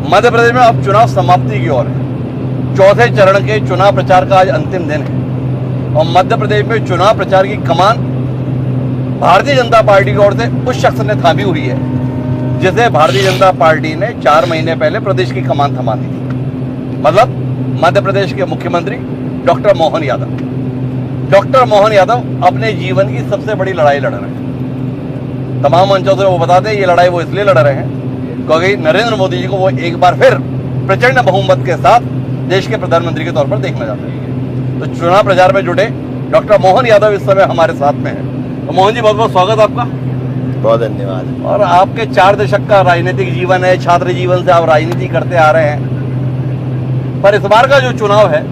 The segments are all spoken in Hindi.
मध्य प्रदेश में अब चुनाव समाप्ति की ओर है। चौथे चरण के चुनाव प्रचार का आज अंतिम दिन है और मध्य प्रदेश में चुनाव प्रचार की कमान भारतीय जनता पार्टी की ओर से उस शख्स ने थामी हुई है जिसे भारतीय जनता पार्टी ने 4 महीने पहले प्रदेश की कमान थमा दी थी, मतलब मध्य प्रदेश के मुख्यमंत्री डॉक्टर मोहन यादव। डॉक्टर मोहन यादव अपने जीवन की सबसे बड़ी लड़ाई लड़ रहे हैं। तमाम मंचों से वो बताते हैं ये लड़ाई वो इसलिए लड़ रहे हैं क्योंकि नरेंद्र मोदी जी को वो एक बार फिर प्रचंड बहुमत के साथ देश के प्रधानमंत्री के तौर पर देखना चाहते हैं। तो चुनाव प्रचार में जुटे डॉक्टर मोहन यादव इस समय हमारे साथ में है। तो मोहन जी, बहुत बहुत स्वागत आपका। बहुत धन्यवाद। और आपके 4 दशक का राजनीतिक जीवन है, छात्र जीवन से आप राजनीति करते आ रहे हैं, पर इस बार का जो चुनाव है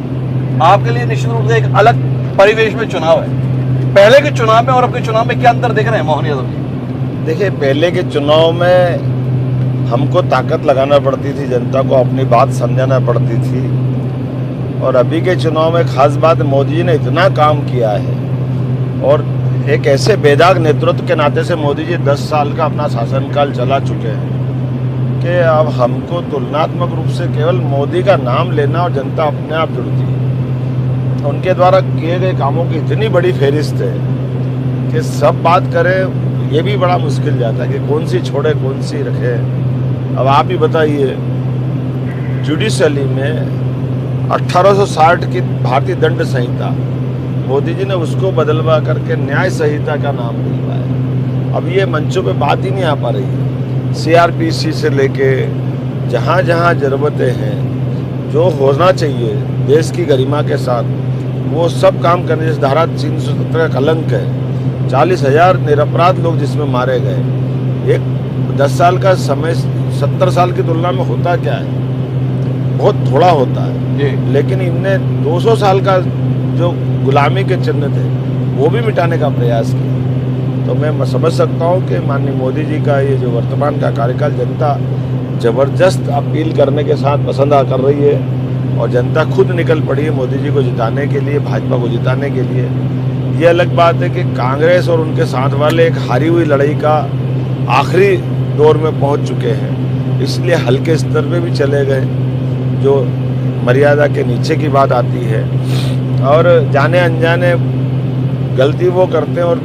आपके लिए निश्चित रूप से एक अलग परिवेश में चुनाव है। पहले के चुनाव में और अब के चुनाव में क्या अंतर देख रहे हैं मोहन यादव जी? देखिए, पहले के चुनाव में हमको ताकत लगाना पड़ती थी, जनता को अपनी बात समझाना पड़ती थी, और अभी के चुनाव में खास बात मोदी जी ने इतना काम किया है और एक ऐसे बेदाग नेतृत्व के नाते से मोदी जी 10 साल का अपना शासनकाल चला चुके हैं कि अब हमको तुलनात्मक रूप से केवल मोदी का नाम लेना और जनता अपने आप जुड़ती है। उनके द्वारा किए गए कामों की इतनी बड़ी फहरिस्त है कि सब बात करें ये भी बड़ा मुश्किल जाता है कि कौन सी छोड़े कौन सी रखे। अब आप ही बताइए, जुडिशली में 1860 की भारतीय दंड संहिता, मोदी जी ने उसको बदलवा करके न्याय संहिता का नाम दिलवाया। अब ये मंचों पे बात ही नहीं आ पा रही है। CRPC से लेके जहाँ जहाँ ज़रूरतें हैं, जो होना चाहिए देश की गरिमा के साथ, वो सब काम करने। जैसे धारा 370 का कलंक है, 40,000 निरपराध लोग जिसमें मारे गए। एक 10 साल का समय 70 साल की तुलना में होता क्या है? बहुत थोड़ा होता है। लेकिन इनने 200 साल का जो गुलामी के चिन्ह थे वो भी मिटाने का प्रयास किया। तो मैं समझ सकता हूँ कि माननीय मोदी जी का ये जो वर्तमान का कार्यकाल जनता ज़बरदस्त अपील करने के साथ पसंद कर रही है और जनता खुद निकल पड़ी है मोदी जी को जिताने के लिए, भाजपा को जिताने के लिए। ये अलग बात है कि कांग्रेस और उनके साथ वाले एक हारी हुई लड़ाई का आखिरी दौर में पहुंच चुके हैं, इसलिए हल्के स्तर पे भी चले गए, जो मर्यादा के नीचे की बात आती है। और जाने अनजाने गलती वो करते हैं और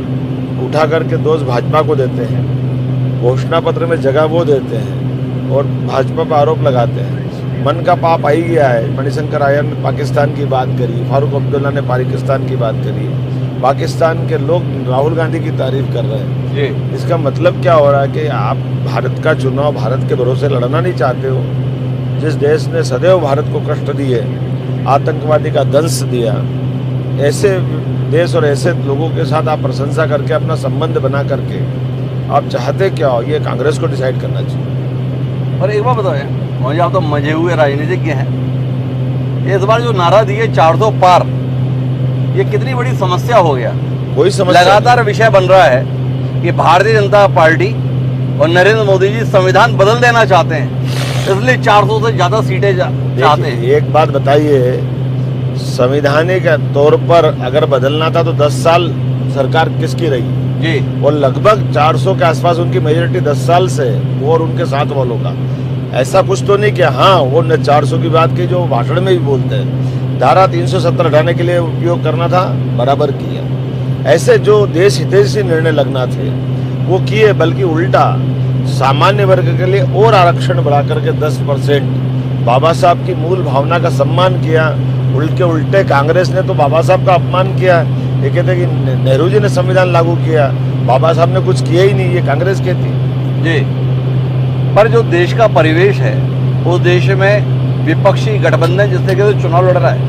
उठा करके दोष भाजपा को देते हैं, घोषणा पत्र में जगह वो देते हैं और भाजपा पर आरोप लगाते हैं। मन का पाप आ ही गया है। मणिशंकर आयर ने पाकिस्तान की बात करी, फारूक अब्दुल्ला ने पाकिस्तान की बात करी, पाकिस्तान के लोग राहुल गांधी की तारीफ कर रहे हैं। इसका मतलब क्या हो रहा है कि आप भारत का चुनाव भारत के भरोसे लड़ना नहीं चाहते हो। जिस देश ने सदैव भारत को कष्ट दिए, आतंकवादी का दंश दिया, ऐसे देश और ऐसे लोगों के साथ आप प्रशंसा करके अपना संबंध बना करके आप चाहते क्या हो, ये कांग्रेस को डिसाइड करना चाहिए। और एक बात बताओ यार, मुझे आप तो मजे हुए राजनीतिज्ञ हैं, इस बार जो नारा दिए 400 पार, ये कितनी बड़ी समस्या हो गया? कोई समस्या लगातार विषय बन रहा है कि भारतीय जनता पार्टी और नरेंद्र मोदी जी संविधान बदल देना चाहते हैं, इसलिए 400 से ज्यादा सीटें चाहते हैं। एक बात बताइए, संवैधानिक तौर पर अगर बदलना था तो 10 साल सरकार किसकी रही जी, और लगभग 400 के आसपास उनकी मेजोरिटी 10 साल से, वो और उनके साथ वालों का। ऐसा कुछ तो नहीं कि हाँ वो 400 की बात की जो भाषण में भी बोलते हैं। धारा 370 हटाने के लिए उपयोग करना था, बराबर किया। ऐसे जो देश हितैषी निर्णय लगना थे वो किए, बल्कि उल्टा सामान्य वर्ग के लिए और आरक्षण बढ़ा करके 10%, बाबा साहब की मूल भावना का सम्मान किया। उल्टे कांग्रेस ने तो बाबा साहब का अपमान किया। ये कहते कि नेहरू जी ने संविधान लागू किया, बाबा साहब ने कुछ किया ही नहीं, ये कांग्रेस कहती जी। पर जो देश का परिवेश है, उस देश में विपक्षी गठबंधन जिससे कि चुनाव लड़ रहा है,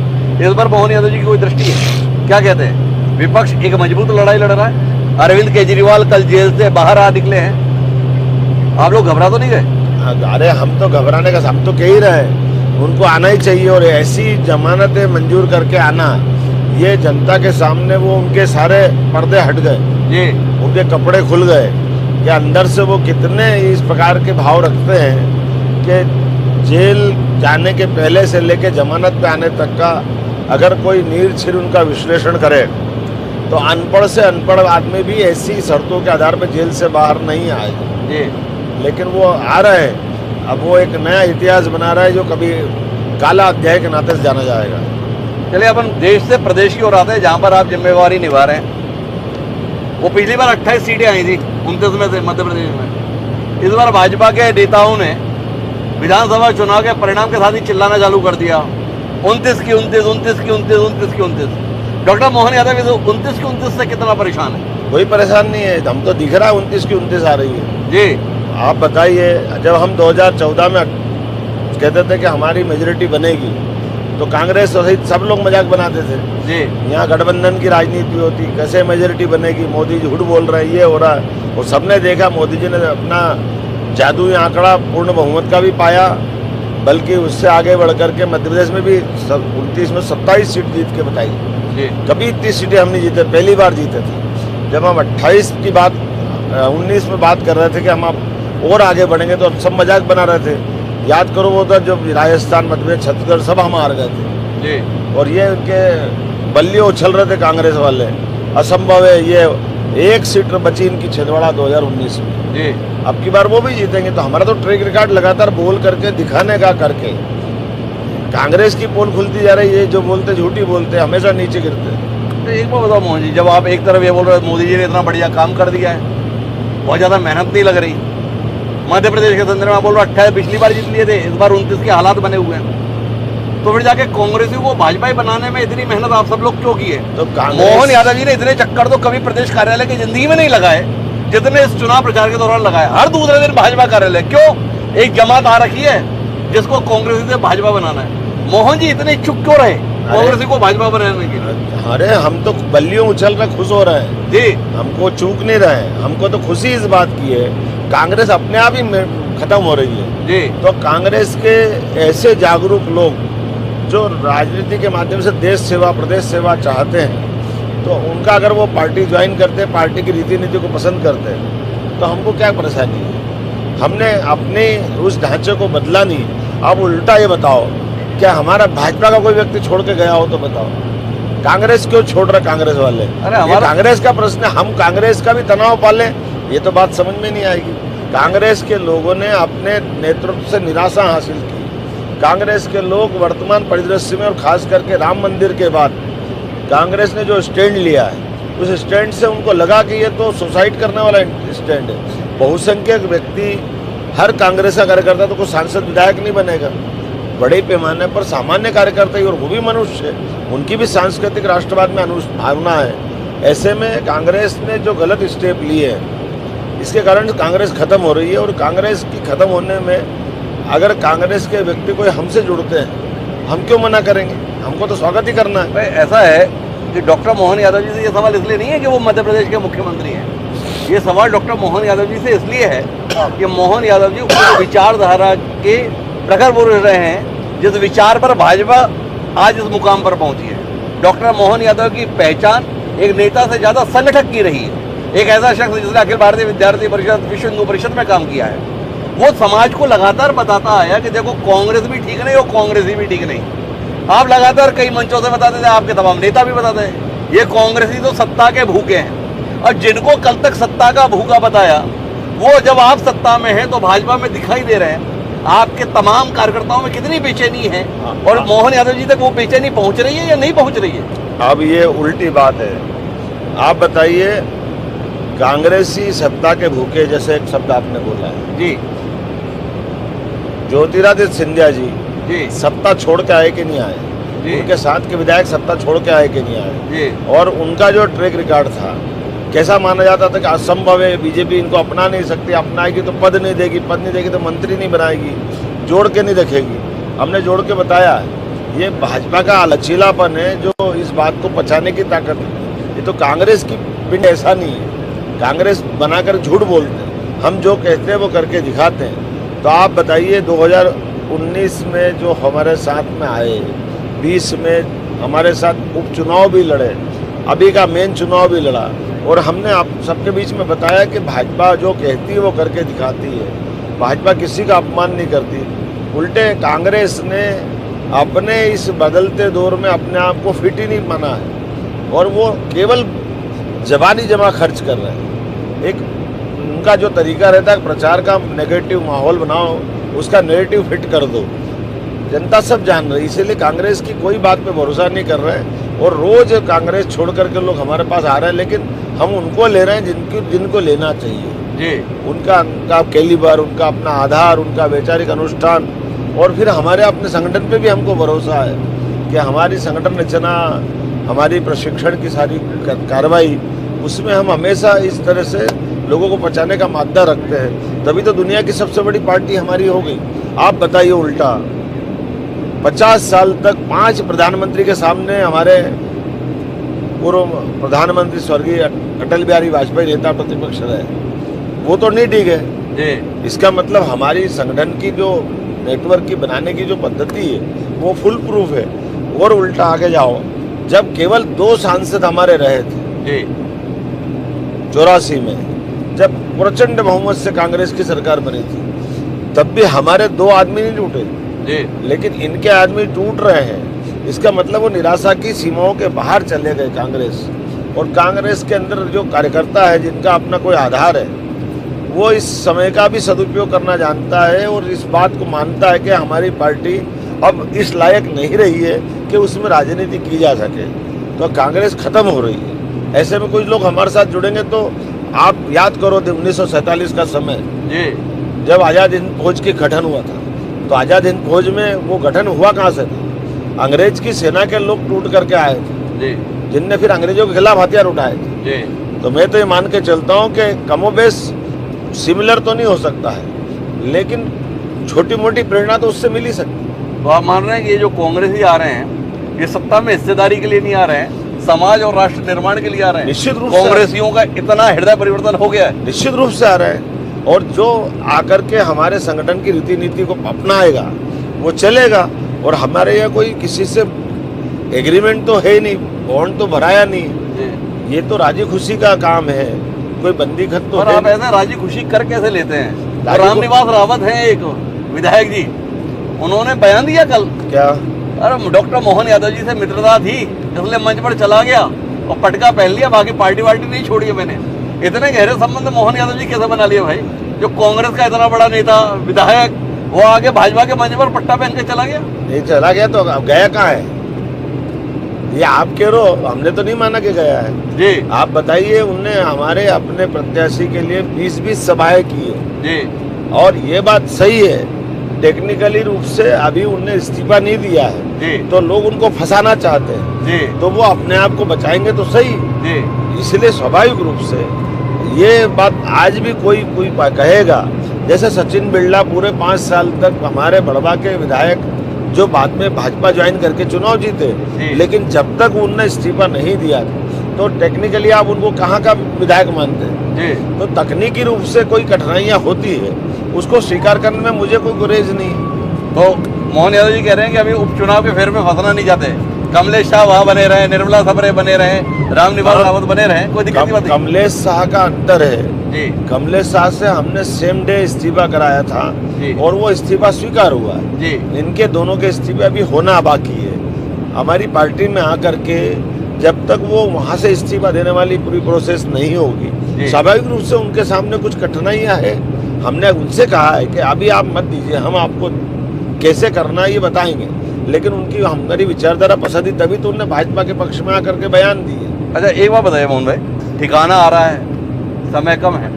इस बार मोहन यादव जी की कोई दृष्टि है? क्या कहते हैं? विपक्ष एक मजबूत लड़ाई लड़ रहा है। अरविंद केजरीवाल कल जेल से बाहर आ निकले हैं, आप लोग घबरा तो नहीं गए? अरे हम तो घबराने का, हम तो कह ही रहे हैं उनको आना ही चाहिए और ऐसी जमानतें मंजूर करके आना, ये जनता के सामने वो उनके सारे पर्दे हट गए जी, उनके कपड़े खुल गए कि अंदर से वो कितने इस प्रकार के भाव रखते हैं कि जेल जाने के पहले से लेके जमानत पे आने तक का अगर कोई नीर छिर उनका विश्लेषण करे तो अनपढ़ से अनपढ़ आदमी भी ऐसी शर्तों के आधार पर जेल से बाहर नहीं आएगा। जी, लेकिन वो आ रहे हैं अब वो एक नया इतिहास बना रहा है जो कभी काला अध्याय के नाते से जाना जाएगा। चलिए अपन देश से प्रदेश की ओर आते हैं जहां पर आप जिम्मेवारी निभा रहे हैं। वो पिछली बार 28 सीटें आई थी 29 में से मध्य प्रदेश में। इस बार भाजपा के नेताओं ने विधानसभा चुनाव के परिणाम के साथ ही चिल्लाना चालू कर दिया, 29 की 29, 29 की 29, 29 की 29। डॉक्टर मोहन यादव इस 29 की 29 से कितना परेशान है? कोई परेशान नहीं है, हम तो दिख रहा है 29 की 29 आ रही है जी। आप बताइए, जब हम 2014 में कहते थे कि हमारी मेजोरिटी बनेगी तो कांग्रेस सहित सब लोग मजाक बनाते थे जी। यहाँ गठबंधन की राजनीति होती, कैसे मेजोरिटी बनेगी, मोदी झूठ बोल रहे हैं, ये हो रहा है। और सबने देखा मोदी जी ने अपना जादुई आंकड़ा पूर्ण बहुमत का भी पाया, बल्कि उससे आगे बढ़ करके मध्य प्रदेश में भी 29 में 27 सीट जीत के बताई जी। कभी इतनी सीटें हम नहीं जीते, पहली बार जीते थे। जब हम 28 की बात 19 में बात कर रहे थे कि हम अब और आगे बढ़ेंगे तो सब मजाक बना रहे थे। याद करो वो तो जब राजस्थान मध्य प्रदेश छत्तीसगढ़ सब हम हार गए थे जी। और ये उनके बल्लियों उछल रहे थे कांग्रेस वाले, असंभव है, ये एक सीट बची इनकी छिंदवाड़ा 2019 में जी। अब की बार वो भी जीतेंगे। तो हमारा तो ट्रैक रिकॉर्ड लगातार बोल करके दिखाने का करके कांग्रेस की पोल खुलती जा रही है, जो बोलते झूठी बोलते हमेशा नीचे गिरते। तो एक बार बताओ मोहन जी, जब आप एक तरफ ये बोल रहे हो मोदी जी ने इतना बढ़िया काम कर दिया है, बहुत ज़्यादा मेहनत नहीं लग रही, मध्य प्रदेश के संदर्भ में बोल रहा 28 पिछली बार जीत लिए थे, इस बार 29 के हालात बने हुए हैं, तो फिर जाके कांग्रेसी को भाजपा बनाने में इतनी मेहनत आप सब लोग क्यों की है? तो मोहन यादव जी ने इतने चक्कर तो कभी प्रदेश कार्यालय की जिंदगी में नहीं लगाए जितने इस चुनाव प्रचार के दौरान लगाए। हर दूसरे दिन भाजपा कार्यालय, क्यों? एक जमात आ रखी है जिसको कांग्रेसी से भाजपा बनाना है। मोहन जी इतने चुप क्यों रहे कांग्रेसी को भाजपा बनाने के लिए? अरे हम तो बल्लियों उछल रहे खुश हो रहे हैं जी। हमको चूक नहीं रहे हैं, हमको तो खुशी इस बात की है कांग्रेस अपने आप ही खत्म हो रही है जी। तो कांग्रेस के ऐसे जागरूक लोग जो राजनीति के माध्यम से देश सेवा प्रदेश सेवा चाहते हैं, तो उनका अगर वो पार्टी ज्वाइन करते, पार्टी की रीति नीति को पसंद करते हैं, तो हमको क्या परेशानी है? हमने अपने उस ढांचे को बदला नहीं। अब उल्टा ये बताओ, क्या हमारा भाजपा का कोई व्यक्ति छोड़ के गया हो तो बताओ, कांग्रेस क्यों छोड़ रहे कांग्रेस वाले? अरे ये हमारा कांग्रेस का प्रश्न है, हम कांग्रेस का भी तनाव पालें, ये तो बात समझ में नहीं आएगी। कांग्रेस के लोगों ने अपने नेतृत्व से निराशा हासिल की। कांग्रेस के लोग वर्तमान परिदृश्य में और खास करके राम मंदिर के बाद कांग्रेस ने जो स्टैंड लिया है, उस स्टैंड से उनको लगा कि ये तो सुसाइड करने वाला स्टैंड है। बहुसंख्यक व्यक्ति, हर कांग्रेस का कार्यकर्ता तो कोई सांसद विधायक नहीं बनेगा, बड़े पैमाने पर सामान्य कार्यकर्ता ही, और वो भी मनुष्य है, उनकी भी सांस्कृतिक राष्ट्रवाद में भावना है। ऐसे में कांग्रेस ने जो गलत स्टेप लिए हैं, इसके कारण कांग्रेस खत्म हो रही है। और कांग्रेस की खत्म होने में अगर कांग्रेस के व्यक्ति कोई हमसे जुड़ते हैं, हम क्यों मना करेंगे? हमको तो स्वागत ही करना है। भाई ऐसा है कि डॉक्टर मोहन यादव जी से ये सवाल इसलिए नहीं है कि वो मध्य प्रदेश के मुख्यमंत्री हैं, ये सवाल डॉक्टर मोहन यादव जी से इसलिए है कि मोहन यादव जी उस विचारधारा के प्रखर पुरुष रहे हैं जिस विचार पर भाजपा आज इस मुकाम पर पहुंची है। डॉक्टर मोहन यादव की पहचान एक नेता से ज्यादा संगठक की रही है। एक ऐसा शख्स जिसने अखिल भारतीय विद्यार्थी परिषद, विश्व हिंदू परिषद में काम किया है, वो समाज को लगातार बताता आया कि देखो कांग्रेस भी ठीक नहीं और कांग्रेसी भी ठीक नहीं। आप लगातार कई मंचों से बताते थे, आपके तमाम नेता भी बताते हैं, ये कांग्रेसी तो सत्ता के भूखे हैं। और जिनको कल तक सत्ता का भूखा बताया, वो जब आप सत्ता में हैं तो भाजपा में दिखाई दे रहे हैं। आपके तमाम कार्यकर्ताओं में कितनी बेचैनी है, और मोहन यादव जी तक वो बेचैनी पहुंच रही है या नहीं पहुंच रही है? अब ये उल्टी बात है। आप बताइए, कांग्रेसी सत्ता के भूखे जैसे एक शब्द आपने बोला है जी। ज्योतिरादित्य सिंधिया जी जी सत्ता छोड़ के आए कि नहीं आए? जी। उनके साथ के विधायक सत्ता छोड़ के आए कि नहीं आए? जी। और उनका जो ट्रैक रिकॉर्ड था, कैसा माना जाता था कि असंभव है, बीजेपी इनको अपना नहीं सकती, अपनाएगी तो पद नहीं देगी, पद नहीं देगी तो मंत्री नहीं बनाएगी, जोड़ के नहीं रखेगी। हमने जोड़ के बताया, ये भाजपा का लचीलापन है जो इस बात को पचाने की ताकत है। ये तो कांग्रेस की पिंड ऐसा नहीं है, कांग्रेस बनाकर झूठ बोलते हैं, हम जो कहते हैं वो करके दिखाते हैं। तो आप बताइए, 2019 में जो हमारे साथ में आए, 20 में हमारे साथ उपचुनाव भी लड़े, अभी का मेन चुनाव भी लड़ा, और हमने आप सबके बीच में बताया कि भाजपा जो कहती है वो करके दिखाती है। भाजपा किसी का अपमान नहीं करती, उल्टे कांग्रेस ने अपने इस बदलते दौर में अपने आप को फिट ही नहीं माना है, और वो केवल जबानी जमा खर्च कर रहे हैं। एक उनका जो तरीका रहता है प्रचार का, नेगेटिव माहौल बनाओ, उसका नैरेटिव फिट कर दो। जनता सब जान रही, इसीलिए कांग्रेस की कोई बात पे भरोसा नहीं कर रहे हैं और रोज कांग्रेस छोड़ करके लोग हमारे पास आ रहे हैं, लेकिन हम उनको ले रहे हैं जिनको लेना चाहिए जी। उनका कैलिबर, उनका अपना आधार, उनका वैचारिक अनुष्ठान, और फिर हमारे अपने संगठन पे भी हमको भरोसा है कि हमारी संगठन रचना, हमारी प्रशिक्षण की सारी कार्रवाई, उसमें हम हमेशा इस तरह से लोगों को बचाने का मादा रखते हैं। तभी तो दुनिया की सबसे बड़ी पार्टी हमारी हो गई। आप बताइए, उल्टा 50 साल तक 5 प्रधानमंत्री के सामने हमारे पूर्व प्रधानमंत्री स्वर्गीय अटल बिहारी वाजपेयी नेता प्रतिपक्ष रहे, वो तो नहीं ठीक है जी। इसका मतलब हमारी संगठन की जो नेटवर्क की बनाने की जो पद्धति है वो फुल प्रूफ है। और उल्टा आगे जाओ, जब केवल 2 सांसद हमारे रहे थे जी 84 में, जब प्रचंड बहुमत से कांग्रेस की सरकार बनी थी, तब भी हमारे 2 आदमी नहीं टूटे जी। लेकिन इनके आदमी टूट रहे हैं। इसका मतलब वो निराशा की सीमाओं के बाहर चले गए कांग्रेस। और कांग्रेस के अंदर जो कार्यकर्ता है जिनका अपना कोई आधार है, वो इस समय का भी सदुपयोग करना जानता है और इस बात को मानता है कि हमारी पार्टी अब इस लायक नहीं रही है कि उसमें राजनीति की जा सके, तो कांग्रेस खत्म हो रही है। ऐसे में कुछ लोग हमारे साथ जुड़ेंगे तो आप याद करो 1947 का समय जी। जब आज़ाद हिंद फौज की गठन हुआ था, तो आज़ाद हिंद फौज में वो गठन हुआ कहाँ से था? अंग्रेज की सेना के लोग टूट करके आए थे जी। जिनने फिर अंग्रेजों के खिलाफ हथियार उठाए थे। जी। तो मैं तो ये मान के चलता हूँ कि कमोबेश सिमिलर तो नहीं हो सकता है, लेकिन छोटी मोटी प्रेरणा तो उससे मिल ही सकती है। तो आप मान रहे हैं कि ये जो कांग्रेस ही आ रहे हैं, ये सत्ता में हिस्सेदारी के लिए नहीं आ रहे हैं, समाज और राष्ट्र निर्माण के लिए आ रहे हैं। निश्चित रूप से कांग्रेसियों का इतना हृदय परिवर्तन हो गया है। निश्चित रूप से आ रहे हैं, और जो आकर के हमारे संगठन की रीति नीति को अपनाएगा वो चलेगा। और हमारे यहाँ कोई किसी से एग्रीमेंट तो है नहीं, बॉन्ड तो भराया नहीं, जी। ये तो राजी खुशी का काम है, कोई बंदी खत तो और है आप नहीं। ऐसे राजी खुशी कर कैसे लेते हैं? राजी रामनिवास रावत हैं एक विधायक जी, उन्होंने बयान दिया कल, क्या? अरे डॉक्टर मोहन यादव जी से मित्रता थी इसलिए मंच पर चला गया और पटका पहन लिया, बाकी पार्टी वार्टी नहीं छोड़ी है मैंने। इतने गहरे संबंध मोहन यादव जी कैसे बना लिए भाई? जो कांग्रेस का इतना बड़ा नेता विधायक, वो आगे भाजपा के मंच पर पट्टा पहन के चला गया। ये चला गया तो अब गया कहाँ है? ये आप कह रहे हो, हमने तो नहीं माना कि गया है जी। आप बताइए। उनने हमारे अपने प्रत्याशी के लिए 20-20 सभाएं की है जी। और ये बात सही है, टेक्निकली रूप से अभी उनने इस्तीफा नहीं दिया है, जी। तो लोग उनको फंसाना चाहते हैं, जी। तो वो अपने आप को बचाएंगे तो सही। जी। इसलिए स्वाभाविक रूप से ये बात आज भी कोई कहेगा, जैसे सचिन बिरला पूरे 5 साल तक हमारे बड़वा के विधायक जो बाद में भाजपा ज्वाइन करके चुनाव जीते, लेकिन जब तक उनने इस्तीफा नहीं दिया तो टेक्निकली आप उनको कहाँ का विधायक मानते हैं? जी। तो तकनीकी रूप से कोई कठिनाइयाँ होती है, उसको स्वीकार करने में मुझे कोई गुरेज नहीं। तो मोहन यादव जी कह रहे हैं कि अभी उपचुनाव के फेर में फंसना नहीं चाहते। कमलेश शाह वहाँ बने रहे, निर्मला सबरे बने रहे, रामनिवास रावत बने रहे, कोई दिक्कत की बात नहीं। कमलेश शाह का अंतर है जी। कमलेश शाह से हमने सेम डे इस्तीफा कराया था जी। और वो इस्तीफा स्वीकार हुआ है। जी। इनके दोनों के इस्तीफे अभी होना बाकी है। हमारी पार्टी में आकर के जब तक वो वहाँ से इस्तीफा देने वाली पूरी प्रोसेस नहीं होगी, स्वाभाविक रूप से उनके सामने कुछ कठिनाइयाँ है। हमने उनसे कहा है कि अभी आप मत दीजिए, हम आपको कैसे करना है ये बताएंगे, लेकिन उनकी हमारी विचारधारा पसंद ही, तभी तो उन्होंने भाजपा के पक्ष में आकर के बयान दिए। अच्छा एक बात बताइए मोहन भाई, ठिकाना आ रहा है, समय कम है,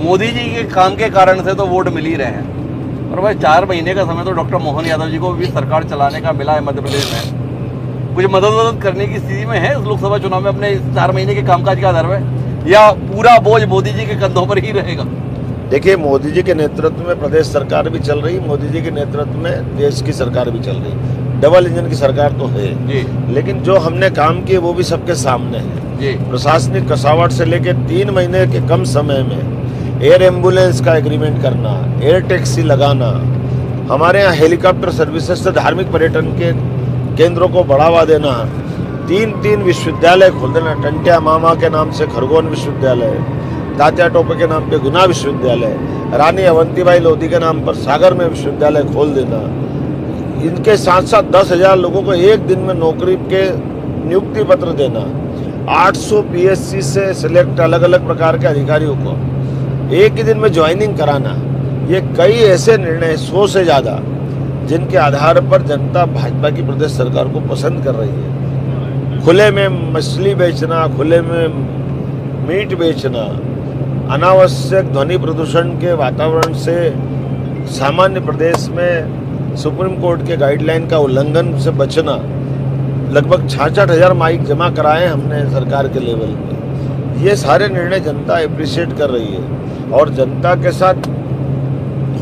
मोदी जी के काम के कारण से तो वोट मिल ही रहे हैं, और भाई 4 महीने का समय तो डॉक्टर मोहन यादव जी को भी सरकार चलाने का मिला है मध्य प्रदेश में। कुछ मदद करने की स्थिति में है इस लोकसभा चुनाव में अपने 4 महीने के कामकाज के आधार पर, या पूरा बोझ मोदी जी के कंधों पर ही रहेगा? देखिए, मोदी जी के नेतृत्व में प्रदेश सरकार भी चल रही, मोदी जी के नेतृत्व में देश की सरकार भी चल रही, डबल इंजन की सरकार तो है जी। लेकिन जो हमने काम किए वो भी सबके सामने है जी। प्रशासनिक कसावट से लेकर 3 महीने के कम समय में एयर एम्बुलेंस का एग्रीमेंट करना, एयर टैक्सी लगाना, हमारे यहाँ हेलीकॉप्टर सर्विसेज से धार्मिक पर्यटन के केंद्रों को बढ़ावा देना, 3 विश्वविद्यालय खोल देना, टंटिया मामा के नाम से खरगोन विश्वविद्यालय, तात्या टोपे के नाम पे गुना विश्वविद्यालय, रानी अवंतीबाई लोधी के नाम पर सागर में विश्वविद्यालय खोल देना, इनके साथ साथ 10,000 लोगों को एक दिन में नौकरी के नियुक्ति पत्र देना, 800 PSC से सिलेक्ट अलग अलग प्रकार के अधिकारियों को एक ही दिन में ज्वाइनिंग कराना, ये कई ऐसे निर्णय 100 से ज़्यादा जिनके आधार पर जनता भाजपा की प्रदेश सरकार को पसंद कर रही है। खुले में मछली बेचना, खुले में मीट बेचना, अनावश्यक ध्वनि प्रदूषण के वातावरण से सामान्य प्रदेश में सुप्रीम कोर्ट के गाइडलाइन का उल्लंघन से बचना, लगभग 66,000 माइक जमा कराए हमने सरकार के लेवल पे। ये सारे निर्णय जनता अप्रिशिएट कर रही है और जनता के साथ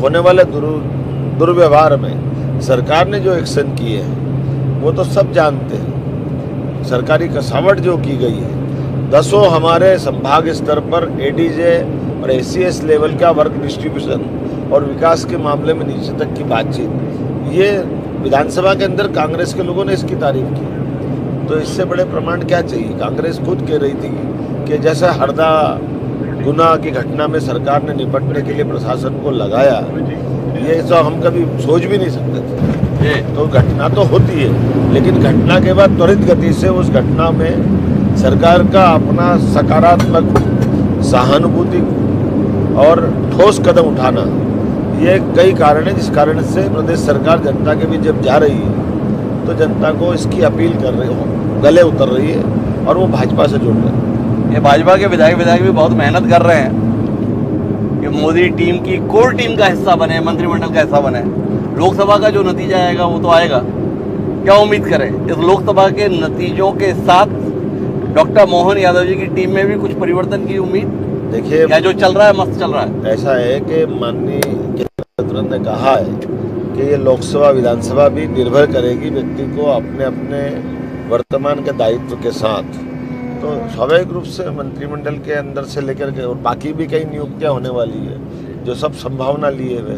होने वाले दुर्व्यवहार में सरकार ने जो एक्शन किए हैं वो तो सब जानते हैं। सरकारी कसावट जो की गई है, 10 हमारे संभाग स्तर पर एडीजे और एसीएस लेवल का वर्क डिस्ट्रीब्यूशन और विकास के मामले में नीचे तक की बातचीत, ये विधानसभा के अंदर कांग्रेस के लोगों ने इसकी तारीफ की। तो इससे बड़े प्रमाण क्या चाहिए। कांग्रेस खुद कह रही थी कि जैसे हरदा गुना की घटना में सरकार ने निपटने के लिए प्रशासन को लगाया, ये तो हम कभी सोच भी नहीं सकते थे। तो घटना तो होती है, लेकिन घटना के बाद त्वरित गति से उस घटना में सरकार का अपना सकारात्मक, सहानुभूति और ठोस कदम उठाना, ये कई कारण है जिस कारण से प्रदेश सरकार जनता के बीच जब जा रही है तो जनता को इसकी अपील कर रही हो, गले उतर रही है और वो भाजपा से जुड़ रहे हैं। ये भाजपा के विधायक भी बहुत मेहनत कर रहे हैं कि मोदी टीम की कोर टीम का हिस्सा बने, मंत्रिमंडल का हिस्सा बने। लोकसभा का जो नतीजा आएगा वो तो आएगा, क्या उम्मीद करें इस लोकसभा के नतीजों के साथ डॉक्टर मोहन यादव जी की टीम में भी कुछ परिवर्तन की उम्मीद? देखिए, या जो चल रहा है मस्त चल रहा है? ऐसा है कि माननीय तुरंत ने कहा है कि ये लोकसभा विधानसभा भी निर्भर करेगी व्यक्ति को अपने अपने वर्तमान के दायित्व के साथ। तो स्वाभाविक रूप से मंत्रिमंडल के अंदर से लेकर के और बाकी भी कई नियुक्तियां होने वाली है जो सब संभावना लिए हुए,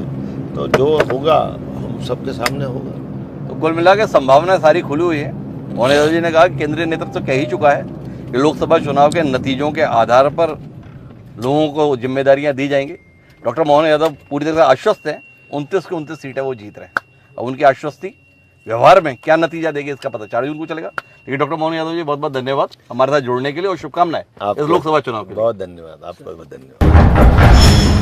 तो जो होगा हम सबके सामने होगा। तो कुल मिला के संभावना सारी खुली हुई है। मोहन यादव जी ने कहा केंद्रीय नेतृत्व तो कह ही चुका है कि लोकसभा चुनाव के नतीजों के आधार पर लोगों को जिम्मेदारियां दी जाएंगी। डॉक्टर मोहन यादव पूरी तरह से आश्वस्त हैं, 29 की 29 सीटें वो जीत रहे हैं। अब उनकी आश्वस्ति व्यवहार में क्या नतीजा देगी इसका पता 4 जून को चलेगा। लेकिन डॉक्टर मोहन यादव जी बहुत बहुत धन्यवाद हमारे साथ जुड़ने के लिए और शुभकामनाएं इस लोकसभा चुनाव के लिए। बहुत धन्यवाद, आपका बहुत धन्यवाद।